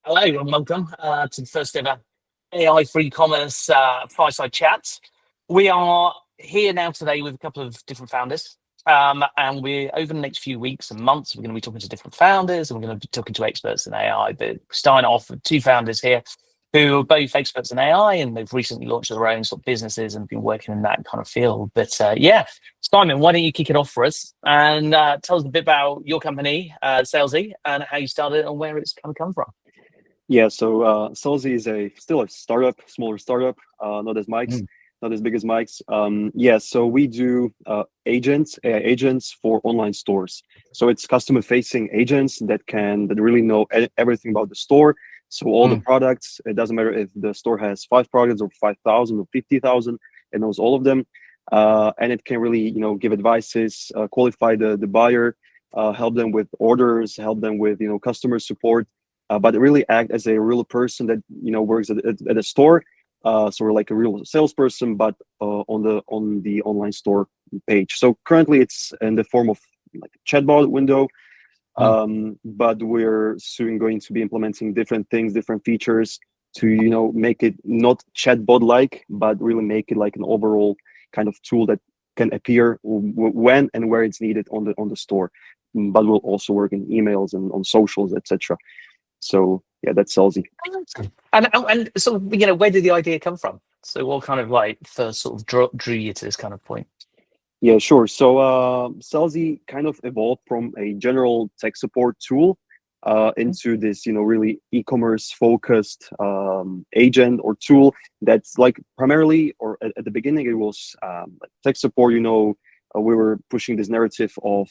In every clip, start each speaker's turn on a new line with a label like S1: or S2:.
S1: Hello and welcome to the first ever AI for e-commerce Fireside Chat. We are here now today with a couple of different founders. And we're over the next few weeks and months, we're going to be talking to different founders and we're going to be talking to experts in AI. But starting off with two founders here who are both experts in AI and they've recently launched their own sort of businesses and been working in that kind of field. But yeah, Simon, why don't you kick it off for us and tell us a bit about your company, Salesy, and how you started and where it's kind of come from.
S2: Yeah, so Salesy is still a startup, smaller startup, not as not as big as Mike's. Yeah, so we do AI agents for online stores. So it's customer-facing agents that really know everything about the store. So all the products, it doesn't matter if the store has 5 products or 5,000 or 50,000, it knows all of them, and it can really give advices, qualify the buyer, help them with orders, help them with customer support. But really act as a real person that works at a store. So we're like a real salesperson, but on the online store page. So currently it's in the form of like a chatbot window, but we're soon going to be implementing different things, different features to make it not chatbot-like, but really make it like an overall kind of tool that can appear when and where it's needed on the store. But we'll also work in emails and on socials, etc. So yeah, that's Salesy.
S1: And so where did the idea come from? So what kind of like first sort of drew you to this kind of point?
S2: Yeah, sure. So Salesy kind of evolved from a general tech support tool into this really e-commerce focused agent or tool that's like primarily, or at the beginning it was like tech support. We were pushing this narrative of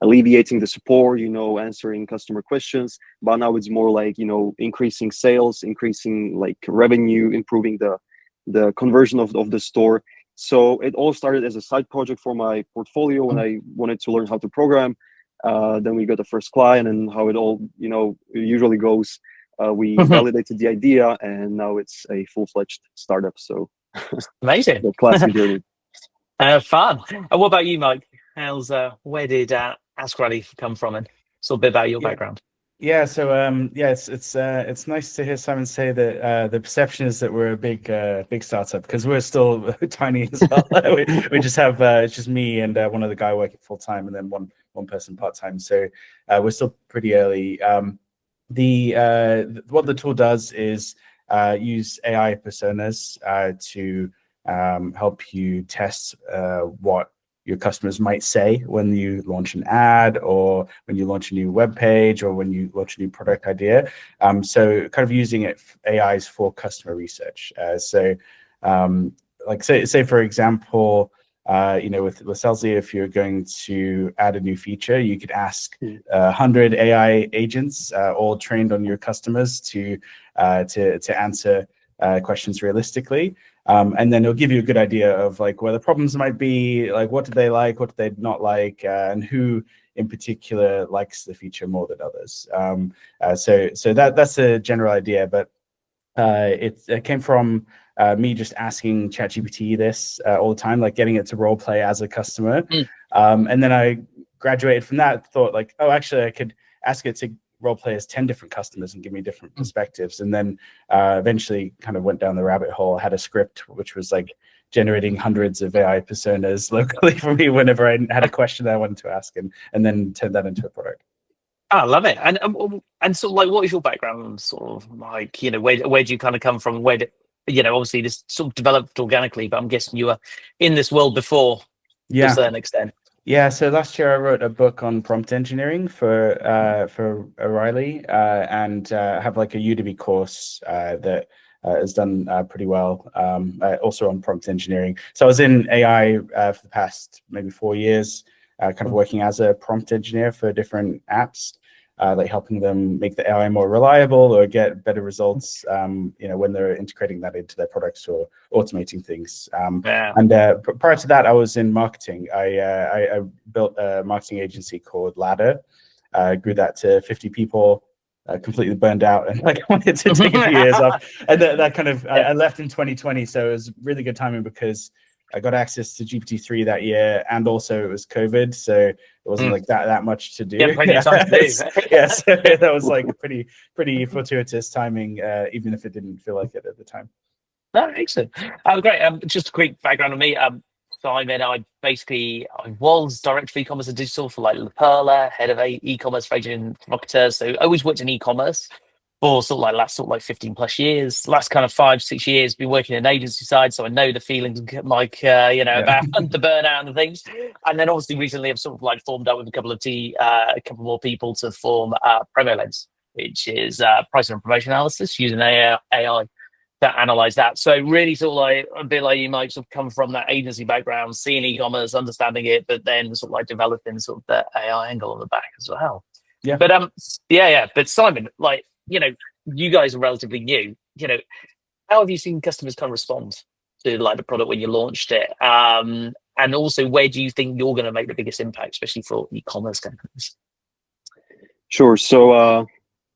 S2: alleviating the support, answering customer questions. But now it's more like, increasing sales, increasing like revenue, improving the conversion of the store. So it all started as a side project for my portfolio when I wanted to learn how to program. Then we got the first client, and how it all, usually goes. We validated the idea, and now it's a full-fledged startup. So
S1: amazing.
S2: The classic journey.
S1: Fun. And what about you, Mike? Where did Ask Ready come from, and sort of a bit about your background?
S3: Yeah, so it's nice to hear Simon say that the perception is that we're a big startup, because we're still tiny as well. we just have it's just me and one other guy working full time, and then one person part time. So we're still pretty early. What the tool does is use AI personas to help you test what your customers might say when you launch an ad, or when you launch a new web page, or when you launch a new product idea. So kind of using AIs for customer research. Like say for example, with Salesy, if you're going to add a new feature, you could ask 100 AI agents, all trained on your customers, to answer questions realistically. And then it'll give you a good idea of like where the problems might be, like what do they like, what do they not like, and who in particular likes the feature more than others. So that's a general idea, but it came from me just asking ChatGPT this all the time, like getting it to role play as a customer. And then I graduated from that, thought like, oh, actually I could ask it to role play as 10 different customers and give me different perspectives. And then eventually kind of went down the rabbit hole, had a script which was like generating hundreds of AI personas locally for me whenever I had a question that I wanted to ask, and then turned that into a product.
S1: I love it. And so like, what is your background, sort of like, where do you kind of come from? Where obviously this sort of developed organically, but I'm guessing you were in this world before to a certain extent.
S3: Yeah, so last year I wrote a book on prompt engineering for O'Reilly, and have like a Udemy course that has done pretty well, also on prompt engineering. So I was in AI for the past maybe 4 years, kind of working as a prompt engineer for different apps, like helping them make the AI more reliable or get better results, when they're integrating that into their products or automating things. And prior to that, I was in marketing. I built a marketing agency called Ladder, grew that to 50 people, completely burned out, and like wanted to take a few years off. And that kind of, I left in 2020, so it was really good timing, because I got access to GPT-3 that year, and also it was COVID, so it wasn't like that much to do.
S1: Yeah, plenty of time to do.
S3: Yes, that was like pretty fortuitous timing, even if it didn't feel like it at the time.
S1: No, excellent. Great. Just a quick background on me. Simon, I was director of e-commerce and digital for like La Perla, head of e-commerce for agent marketers. So I always worked in e-commerce for last 15 plus years. Last kind of 5-6 years, been working in agency side, so I know the feelings like about the burnout and the things. And then obviously recently I've sort of like formed up with a couple more people to form Promolens, which is pricing and promotion analysis using AI to analyze that. So really sort of like a bit like you might sort of come from that agency background, seeing e-commerce, understanding it, but then sort of like developing sort of the AI angle on the back as well.
S3: Yeah.
S1: But But Simon, like, you guys are relatively new. How have you seen customers kind of respond to like the product when you launched it? And also, where do you think you're going to make the biggest impact, especially for e-commerce companies?
S2: Sure. So,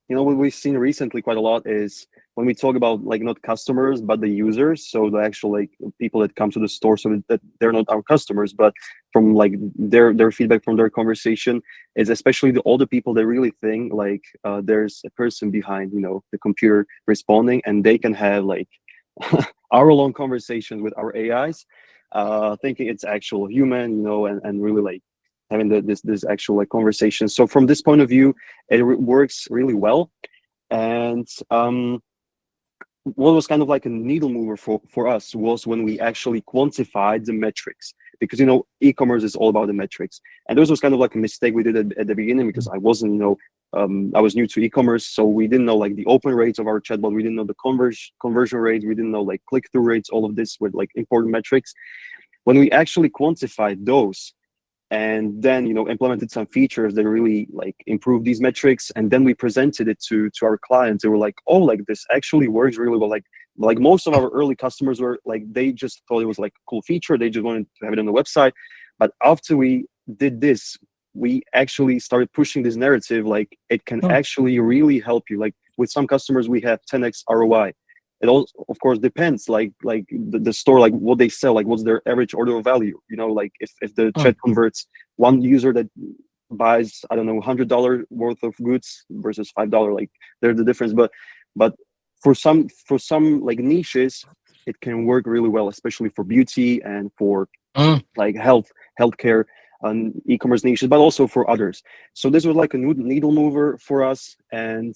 S2: what we've seen recently quite a lot is when we talk about like not customers, but the users. So the actual like people that come to the store, so that they're not our customers, but from like their feedback from their conversation is especially all the people that really think like there's a person behind, the computer responding, and they can have like hour-long conversations with our AIs, thinking it's actual human, and really like having this actual like conversation. So from this point of view, it works really well. And what was kind of like a needle mover for us was when we actually quantified the metrics, because e-commerce is all about the metrics, and this was kind of like a mistake we did at the beginning, because I wasn't I was new to e-commerce, so we didn't know like the open rates of our chatbot, we didn't know the conversion rates, we didn't know like click-through rates. All of this were like important metrics. When we actually quantified those and then implemented some features that really like improved these metrics, and then we presented it to our clients, they were like, oh, like this actually works really well. Like most of our early customers were like, they just thought it was like a cool feature, they just wanted to have it on the website. But after we did this, we actually started pushing this narrative, like it can actually really help you. Like with some customers we have 10x ROI. It also, of course, depends, like the store, like what they sell, like what's their average order value. Like if the chat converts one user that buys, I don't know, $100 worth of goods versus $5, like there's the difference. But for some like niches, it can work really well, especially for beauty and for like healthcare and e-commerce niches, but also for others. So this was like a new needle mover for us, and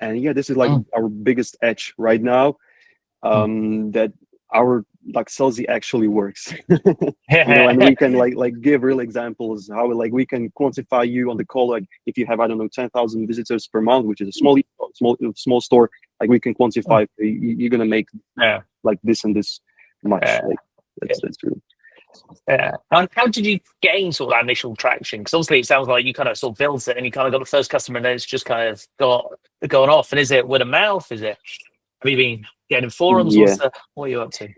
S2: yeah, this is like our biggest edge right now, that our like Sellsy actually works. And we can like give real examples how like we can quantify you on the call. Like if you have, I don't know, 10,000 visitors per month, which is a small store, like we can quantify you're gonna make like this and this much. Like that's true.
S1: Yeah. And how did you gain sort of that initial traction? Because obviously it sounds like you kind of sort of built it and you kind of got the first customer, and then it's just kind of gone off. And is it word of mouth? Have you been getting forums?
S2: Yeah.
S1: What are you up to?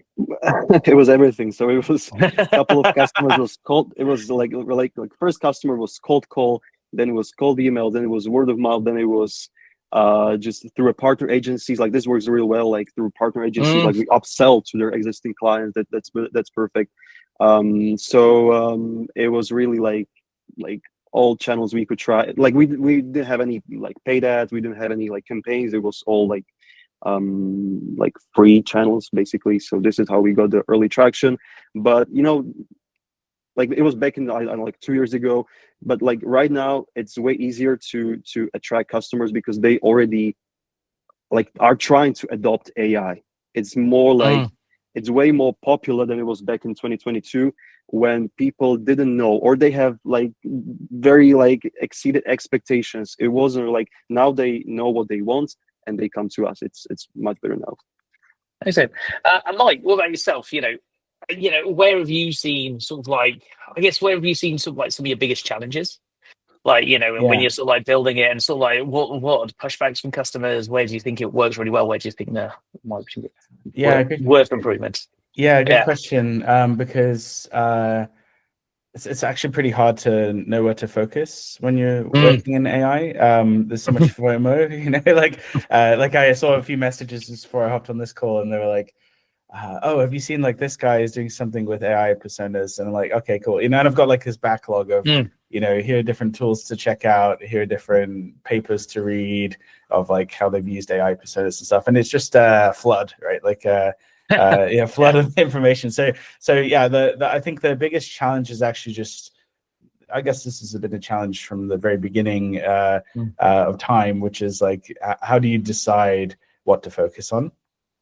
S2: It was everything. So it was a couple of customers was cold. It was like first customer was cold call, then it was cold email, then it was word of mouth, then it was just through a partner agencies. Like this works real well. Like through partner agencies, like we upsell to their existing clients. That's perfect. So it was really like all channels we could try. Like we didn't have any like paid ads, we didn't have any like campaigns. It was all like free channels basically. So this is how we got the early traction. But like it was back in like 2 years ago, but like right now it's way easier to attract customers because they already like are trying to adopt AI. It's more like it's way more popular than it was back in 2022, when people didn't know, or they have like very like exceeded expectations. It wasn't like, now they know what they want and they come to us. It's much better now.
S1: Excellent. And Mike, what about yourself? Where have you seen sort of like, I guess, where have you seen sort of like some of your biggest challenges? Like, when you're sort of like building it, and sort of like what are the pushbacks from customers? Where do you think it works really well? Where do you think there might be worth improvement?
S3: Yeah, good question. Because it's actually pretty hard to know where to focus when you're working in AI. There's so much FOMO, like I saw a few messages just before I hopped on this call, and they were like, oh, have you seen like this guy is doing something with AI personas? And I'm like, okay, cool. And I've got like this backlog of, here are different tools to check out, here are different papers to read of like how they've used AI personas and stuff. And it's just a flood, right? Like flood of information. So yeah, I think the biggest challenge is actually just, I guess this is a bit of a challenge from the very beginning of time, which is like, how do you decide what to focus on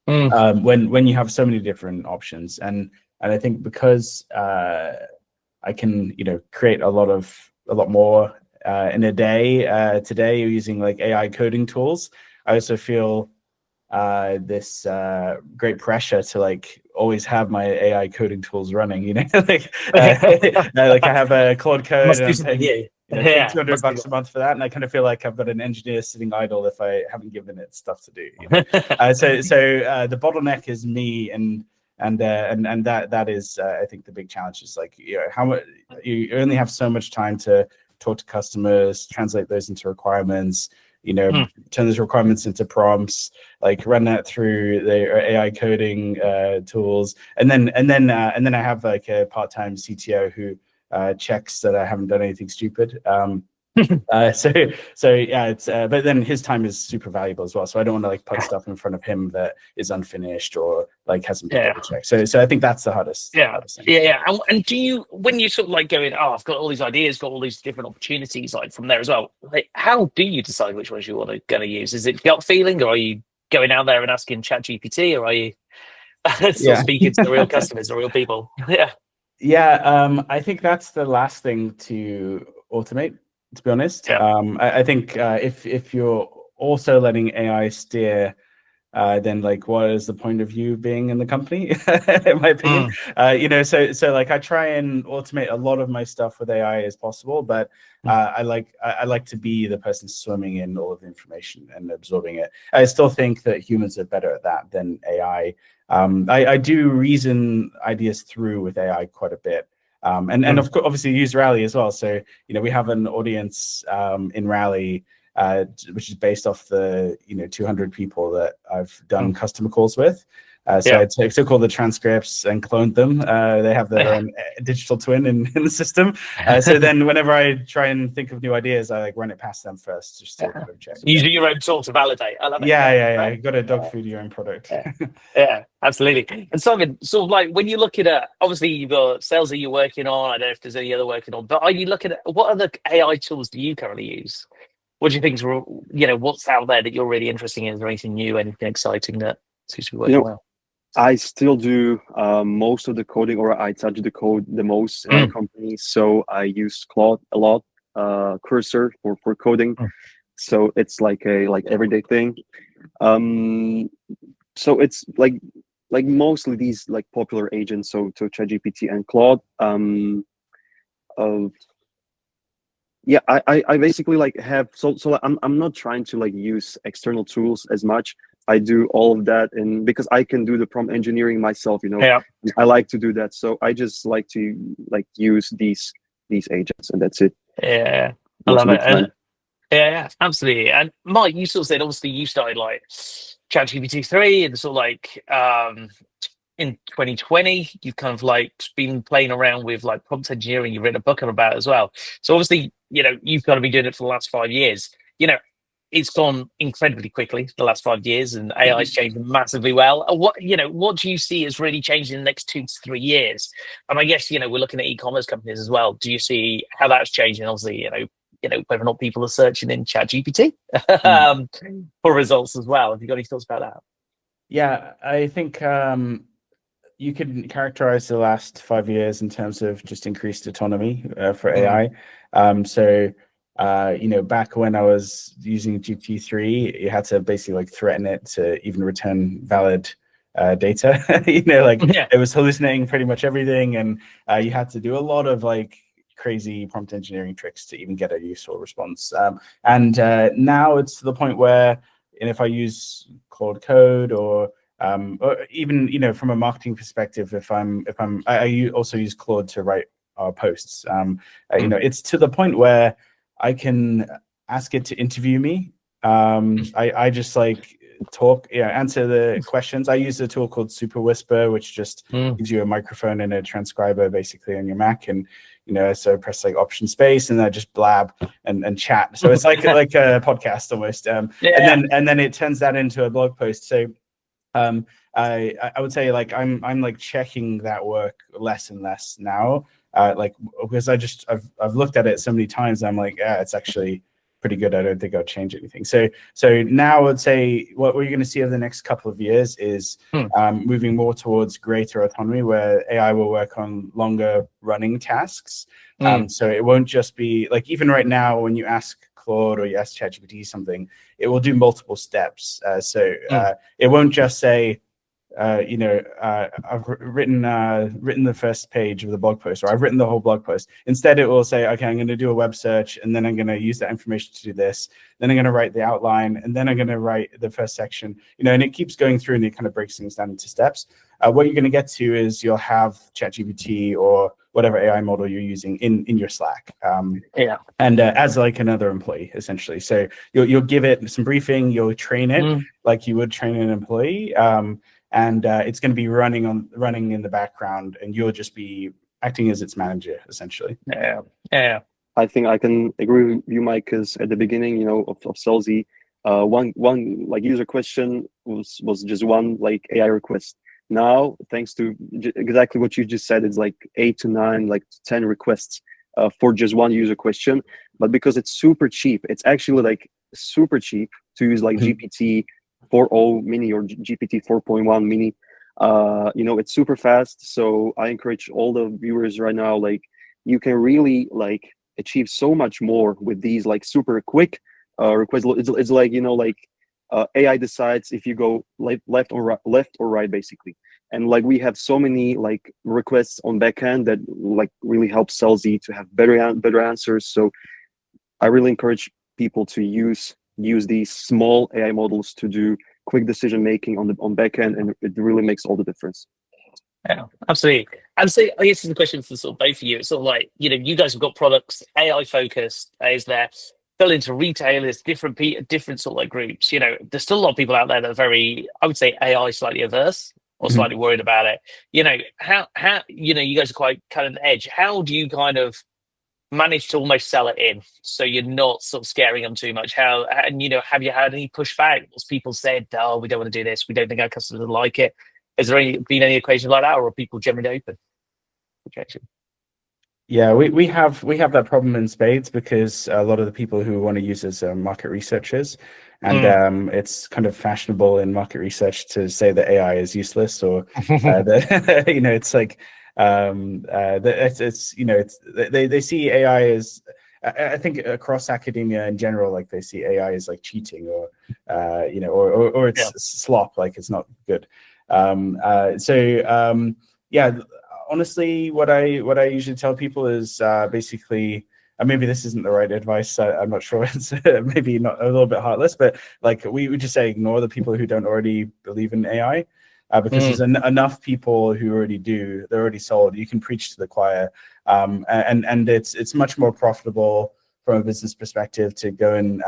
S3: when you have so many different options? And I think because I can create a lot more in a day today using like AI coding tools, I also feel this great pressure to like always have my AI coding tools running, like I have a Claude Code and I'm paying, paying $200 a month for that, and I kind of feel like I've got an engineer sitting idle if I haven't given it stuff to do. So the bottleneck is me, and that is I think the big challenge is like how much you only have so much time to talk to customers, translate those into requirements, turn those requirements into prompts, like run that through the AI coding tools, and then I have like a part-time CTO who checks that I haven't done anything stupid. So yeah, it's but then his time is super valuable as well. So I don't want to like put stuff in front of him that is unfinished or like hasn't been double checked. So I think that's the hardest.
S1: thing. And do you, when you sort of like going, oh, I've got all these ideas, got all these different opportunities, like from there as well, like how do you decide which ones you want to going to use? Is it gut feeling, or are you going out there and asking ChatGPT, or are you still speaking to the real customers, the real people?
S3: I think that's the last thing to automate, to be honest. I think if you're also letting AI steer, then like what is the point of you being in the company? In my opinion, so like I try and automate a lot of my stuff with AI as possible, but I like to be the person swimming in all of the information and absorbing it. I still think that humans are better at that than AI. I do reason ideas through with AI quite a bit. And of course, obviously use Rally as well. So, we have an audience in Rally, which is based off the 200 people that I've done customer calls with. So I took all the transcripts and cloned them. They have their own digital twin in the system. So then whenever I try and think of new ideas, I like run it past them first, just to kind of check.
S1: Using your own tool to validate. I love it.
S3: Yeah. You've got to dog food your own product.
S1: Yeah, absolutely. And Simon, sort of like when you look at obviously you've got sales that you're working on. I don't know if there's any other working on, but are you looking at what other AI tools do you currently use? What do you think is, what's out there that you're really interested in? Is there anything new, anything exciting that seems to be working well?
S2: I still do most of the coding, or I touch the code the most in my company. So I use Claude a lot, Cursor for coding. So it's like a everyday thing. So it's like mostly these like popular agents. So ChatGPT and Claude. I basically like have so I'm not trying to like use external tools as much. I do all of that, and because I can do the prompt engineering myself, I like to do that. So I just like to like use these agents, and that's it.
S1: Yeah, I love it. Yeah, absolutely. And Mike, you sort of said obviously you started like ChatGPT 3 and sort of like in 2020, you've kind of like been playing around with like prompt engineering. You've written a book about it as well. So obviously, you've got to be doing it for the last 5 years. It's gone incredibly quickly the last 5 years, and AI's changed massively well. What do you see as really changing in the next 2 to 3 years? And I guess we're looking at e-commerce companies as well. Do you see how that's changing? Obviously, whether or not people are searching in ChatGPT for results as well. Have you got any thoughts about that?
S3: Yeah, I think you could characterize the last 5 years in terms of just increased autonomy for AI. Back when I was using GPT-3, you had to basically like threaten it to even return valid data. It was hallucinating pretty much everything, and you had to do a lot of like crazy prompt engineering tricks to even get a useful response. And now it's to the point where, if I use Claude Code or even from a marketing perspective, I also use Claude to write our posts. It's to the point where I can ask it to interview me. I just like answer the questions. I use a tool called Super Whisper, which just gives you a microphone and a transcriber basically on your Mac, and so press like Option Space, and I just blab and chat. So it's like a podcast almost. And then it turns that into a blog post. So I would say like I'm like checking that work less and less now, because I've looked at it so many times. I'm like, yeah, it's actually pretty good. I don't think I'll change anything. So now I would say what we're going to see over the next couple of years is moving more towards greater autonomy, where AI will work on longer running tasks. So it won't just be like, even right now when you ask Claude or you ask ChatGPT something, it will do multiple steps. It won't just say, I've written the first page of the blog post, or I've written the whole blog post. Instead, it will say, okay, I'm going to do a web search, and then I'm going to use that information to do this. Then I'm going to write the outline, and then I'm going to write the first section. And it keeps going through, and it kind of breaks things down into steps. What you're going to get to is you'll have ChatGPT or whatever AI model you're using in your Slack, and as like another employee essentially. So you'll give it some briefing, you'll train it like you would train an employee. And it's going to be running in the background, and you'll just be acting as its manager, essentially.
S1: Yeah.
S2: I think I can agree with you, Mike, because at the beginning, of Salesy, one like user question was just one like AI request. Now, thanks to exactly what you just said, it's like 8 to 9, like 10 requests for just one user question. But because it's super cheap, it's actually like super cheap to use like GPT 4.0 mini or GPT 4.1 mini. It's super fast. So I encourage all the viewers right now, like you can really like achieve so much more with these like super quick requests. It's like, AI decides if you go left or right, basically. And like we have so many like requests on backend that like really help Salesy to have better answers. So I really encourage people to use these small AI models to do quick decision making on backend, and it really makes all the difference.
S1: Yeah, absolutely. And so I guess this is a question for sort of both of you. It's sort of like, you guys have got products, AI focused, is there, fell into retailers, different sort of like groups. There's still a lot of people out there that are very, I would say, AI slightly averse or slightly worried about it. How you guys are quite kind of the edge. How do you kind of manage to almost sell it in so you're not sort of scaring them too much? Have you had any pushback? Has people said, oh, we don't want to do this, we don't think our customers will like it? Has there been any equations like that, or are people generally open?
S3: Yeah, we have that problem in spades, because a lot of the people who want to use us are market researchers, and it's kind of fashionable in market research to say that AI is useless, or that it's like they see AI as, I think across academia in general, like they see AI as like cheating, or or it's slop, like it's not good. Honestly, what I usually tell people is basically, maybe this isn't the right advice. I'm not sure. It's maybe not, a little bit heartless, but like we would just say ignore the people who don't already believe in AI. Because there's enough people who already do. They're already sold. You can preach to the choir, and it's much more profitable from a business perspective to go and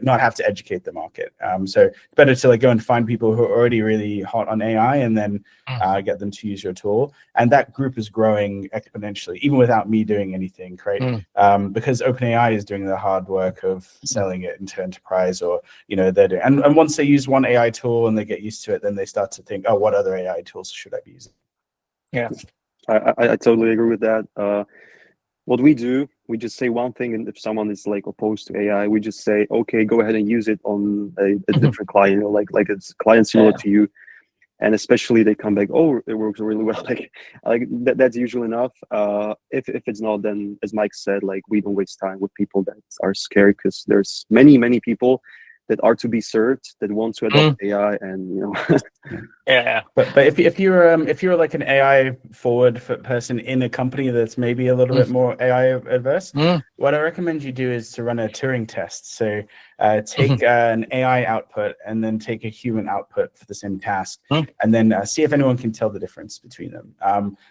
S3: not have to educate the market. So it's better to like go and find people who are already really hot on AI, and then get them to use your tool. And that group is growing exponentially, even without me doing anything, right? Because OpenAI is doing the hard work of selling it into enterprise, or they're doing. And once they use one AI tool and they get used to it, then they start to think, oh, what other AI tools should I be using?
S1: Yeah,
S2: I totally agree with that. What we do, we just say one thing, and if someone is like opposed to AI, we just say, okay, go ahead and use it on a different client, like it's a client similar to you. And especially they come back, oh, it works really well. Like that's usually enough. If it's not, then as Mike said, like we don't waste time with people that are scared, because there's many people that are to be served, that want to adopt AI, and
S3: But if you're like an AI forward person in a company that's maybe a little bit more AI adverse, what I recommend you do is to run a Turing test. So take an AI output and then take a human output for the same task, and then see if anyone can tell the difference between them.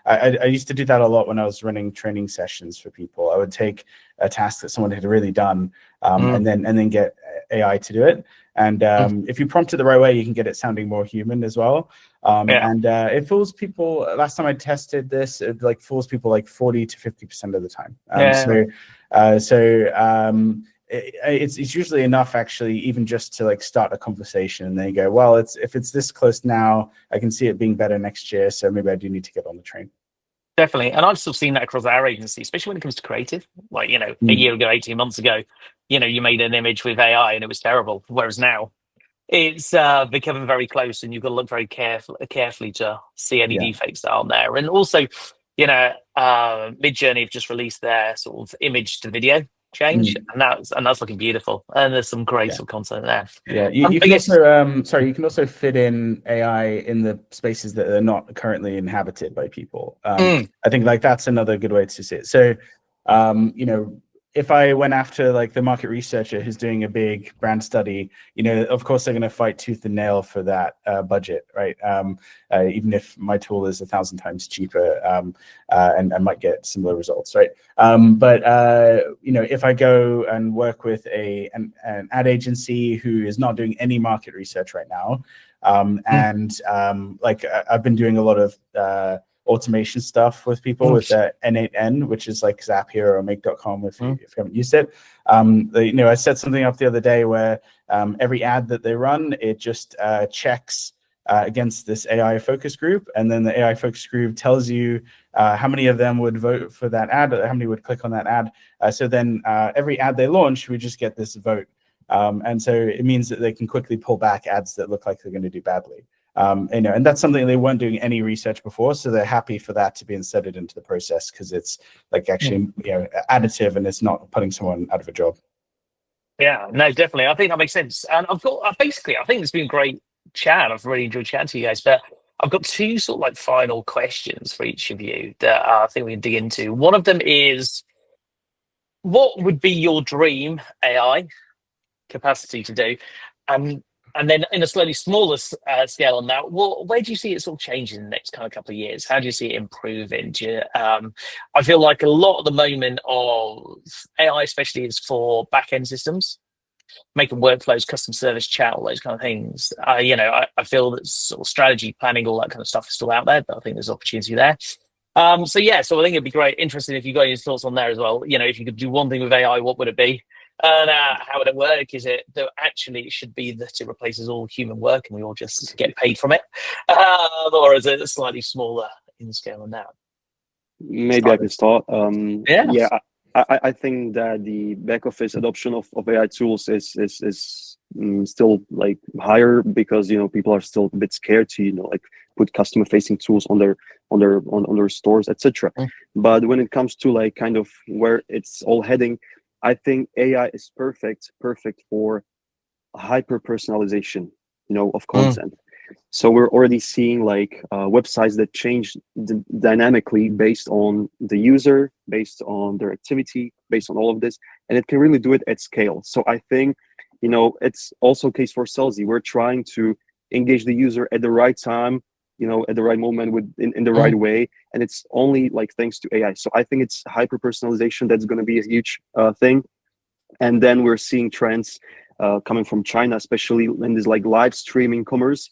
S3: I used to do that a lot when I was running training sessions for people. I would take a task that someone had really done, and then get AI to do it. And if you prompt it the right way, you can get it sounding more human as well. And it fools people. Last time I tested this, it like fools people like 40 to 50% of the time. It's usually enough, actually, even just to like start a conversation, and then you go, well, if it's this close now, I can see it being better next year, so maybe I do need to get on the train.
S1: Definitely. And I've still seen that across our agency, especially when it comes to creative. Like, a year ago, 18 months ago, you made an image with AI and it was terrible. Whereas now it's becoming very close, and you've got to look very carefully to see any defects that aren't there. And also, Midjourney have just released their sort of image to video change, and that's looking beautiful. And there's some great sort of content there.
S3: Yeah, you can also you can also fit in AI in the spaces that are not currently inhabited by people. I think like that's another good way to see it. So, if I went after like the market researcher who's doing a big brand study, of course they're going to fight tooth and nail for that budget, right? Even if my tool is 1,000 times cheaper, and I might get similar results, right? But if I go and work with an ad agency who is not doing any market research right now, like I've been doing a lot of automation stuff with people with N8N, which is like Zapier or Make.com if you haven't used it. I set something up the other day where every ad that they run, it just checks against this AI focus group, and then the AI focus group tells you how many of them would vote for that ad, or how many would click on that ad. So then every ad they launch, we just get this vote. And so it means that they can quickly pull back ads that look like they're going to do badly. And that's something they weren't doing any research before, so they're happy for that to be inserted into the process, because it's like actually additive, and it's not putting someone out of a job.
S1: Yeah, no, definitely. I think that makes sense. And I think it's been a great chat. I've really enjoyed chatting to you guys, but I've got two sort of like final questions for each of you that I think we can dig into. One of them is, what would be your dream AI capacity to do? And then in a slightly smaller scale on that, where do you see it sort of changing in the next kind of couple of years? How do you see it improving? I feel like a lot at the moment of AI, especially, is for back-end systems, making workflows, customer service, chat, all those kind of things. I feel that sort of strategy, planning, all that kind of stuff is still out there, but I think there's opportunity there. So I think it'd be great, interesting if you got any thoughts on there as well. If you could do one thing with AI, what would it be? And how would it work? Is it that actually it should be that it replaces all human work and we all just get paid from it? Or is it slightly smaller in scale than that?
S2: Maybe I can start. I think that the back office adoption of AI tools is still like higher, because people are still a bit scared to like put customer facing tools on their stores, etc. But when it comes to like kind of where it's all heading, I think AI is perfect for hyper personalization, of content. So we're already seeing like websites that change dynamically based on the user, based on their activity, based on all of this, and it can really do it at scale. So I think, it's also a case for Salesy. We're trying to engage the user at the right time, at the right moment in the right way, and it's only like thanks to AI. So I think it's hyper personalization that's going to be a huge thing. And then we're seeing trends coming from China, especially in this like live streaming commerce.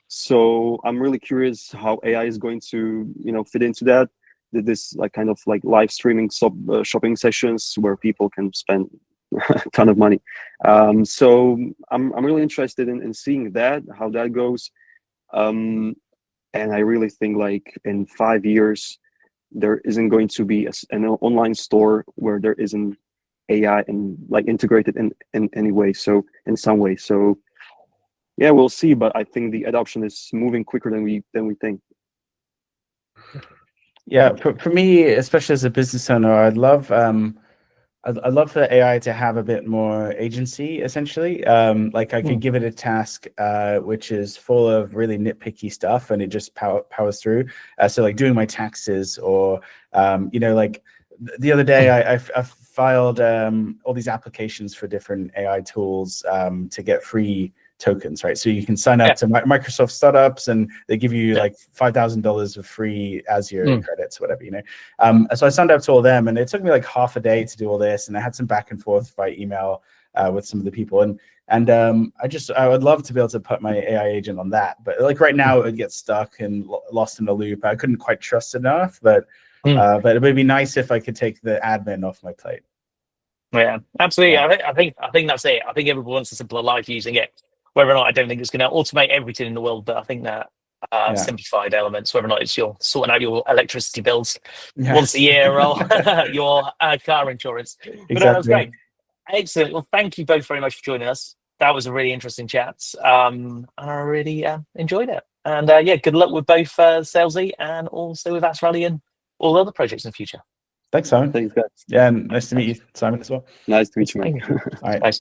S2: So I'm really curious how AI is going to fit into that. This like kind of like live streaming shopping sessions where people can spend a ton of money. So I'm really interested in seeing how that goes. And I really think like in 5 years, there isn't going to be an online store where there isn't AI and like integrated in any way. So in some way. So yeah, we'll see. But I think the adoption is moving quicker than we think.
S3: Yeah, for me, especially as a business owner, I'd love for AI to have a bit more agency, essentially. Like I could give it a task which is full of really nitpicky stuff, and it just powers through. So like doing my taxes, or like the other day I filed all these applications for different AI tools to get free tokens, right? So you can sign up to Microsoft startups, and they give you like $5,000 of free Azure credits, whatever, So I signed up to all of them, and it took me like half a day to do all this, and I had some back and forth by email with some of the people. And And I would love to be able to put my AI agent on that, but like right now it would get stuck and lost in the loop. I couldn't quite trust it enough, but it would be nice if I could take the admin off my plate.
S1: Yeah, absolutely.
S3: Yeah.
S1: I think that's it. I think everyone wants a simpler life using it. Whether or not, I don't think it's going to automate everything in the world, but I think that simplified elements, whether or not it's you're sorting out your electricity bills once a year or your car insurance. But that was great. Excellent. Well, thank you both very much for joining us. That was a really interesting chat. And I really enjoyed it. And good luck with both Salesy and also with Ask Rally and all the other projects in the future.
S3: Thanks, Simon.
S2: Thanks, guys.
S3: Yeah, and nice to meet you, Simon, as well.
S2: Nice to meet you, man.
S3: All right.
S1: Nice.